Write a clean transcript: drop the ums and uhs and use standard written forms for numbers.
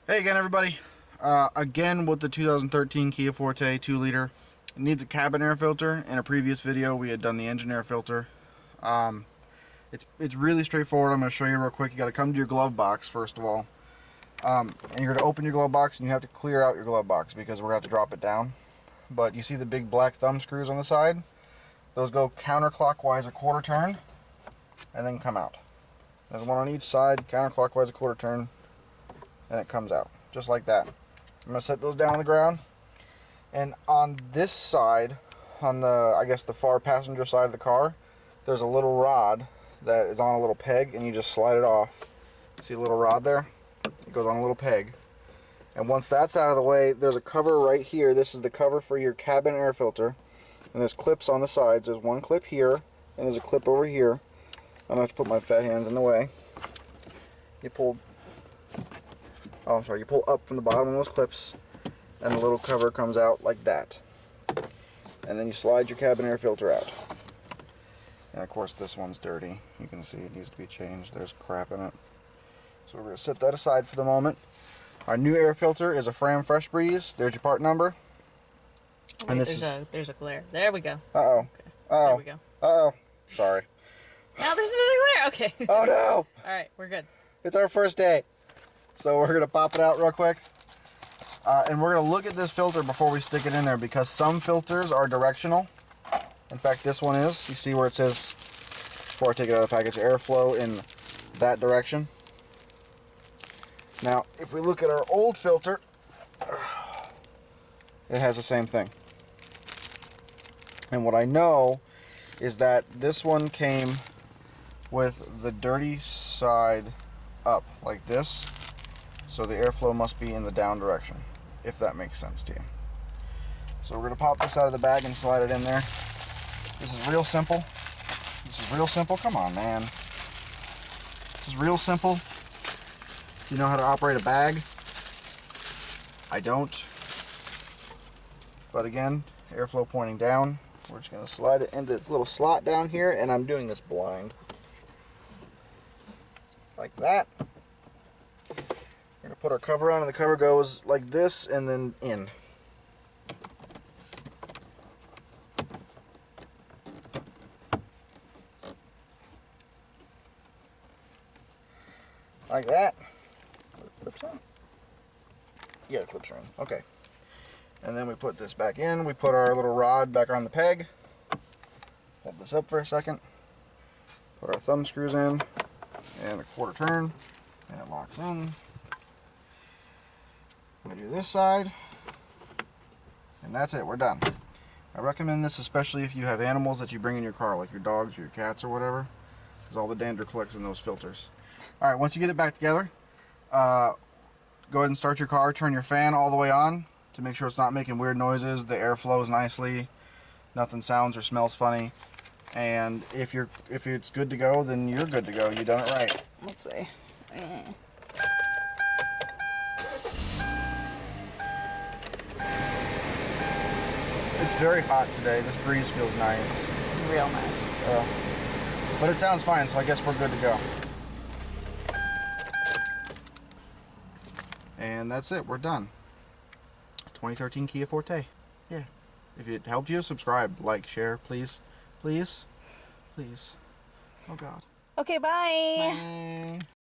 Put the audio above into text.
Hey again, everybody. Again with the 2013 Kia Forte 2-liter. It needs a cabin air filter. In a previous video, we had done the engine air filter. It's really straightforward. I'm going to show you real quick. You got to come to your glove box first of all, and you're going to open your glove box, and you have to clear out your glove box because we're going to have to drop it down. But you see the big black thumb screws on the side? Those go counterclockwise a quarter turn, and then come out. There's one on each side, counterclockwise a quarter turn, and it comes out just like that. I'm going to set those down on the ground, and on this side, on the, I guess the far passenger side of the car, there's a little rod that is on a little peg, and you just slide it off. See a little rod there? It goes on a little peg, and once that's out of the way, there's a cover right here. This is the cover for your cabin air filter, and there's clips on the sides. There's one clip here, and there's a clip over here. I'm going to have to put my fat hands in the way. You pull up from the bottom of those clips, and the little cover comes out like that. And then you slide your cabin air filter out. And of course this one's dirty. You can see it needs to be changed. There's crap in it. So we're going to set that aside for the moment. Our new air filter is a Fram Fresh Breeze. There's your part number. Wait, and there's a glare. There we go. Uh-oh. Okay. Uh-oh. There we go. Uh-oh. Sorry. Now there's another glare. Okay. Oh no! Alright, we're good. It's our first day. So we're going to pop it out real quick. And we're going to look at this filter before we stick it in there, because some filters are directional. In fact, this one is. You see where it says, before I take it out of the package, airflow in that direction. Now, if we look at our old filter, it has the same thing. And what I know is that this one came with the dirty side up, like this. So the airflow must be in the down direction, if that makes sense to you. So we're going to pop this out of the bag and slide it in there. This is real simple. This is real simple. Come on, man. This is real simple. You know how to operate a bag? I don't. But again, airflow pointing down. We're just going to slide it into this little slot down here, and I'm doing this blind. Like that. We're going to put our cover on, and the cover goes like this and then in. Like that. Are the clips on? Yeah, the clips are in. Okay. And then we put this back in. We put our little rod back on the peg. Hold this up for a second. Put our thumb screws in and a quarter turn, and it locks in. We do this side, and that's it. We're done. I recommend this especially if you have animals that you bring in your car, like your dogs or your cats or whatever, because all the dander collects in those filters. All right, once you get it back together, go ahead and start your car. Turn your fan all the way on to make sure it's not making weird noises. The air flows nicely. Nothing sounds or smells funny. And if it's good to go, then you're good to go. You done it right. Let's see. It's very hot today. This breeze feels nice. Real nice. But it sounds fine, so I guess we're good to go. And that's it. We're done. 2013 Kia Forte. Yeah. If it helped you, subscribe, like, share, please. Please. Please. Oh, God. Okay, bye. Bye.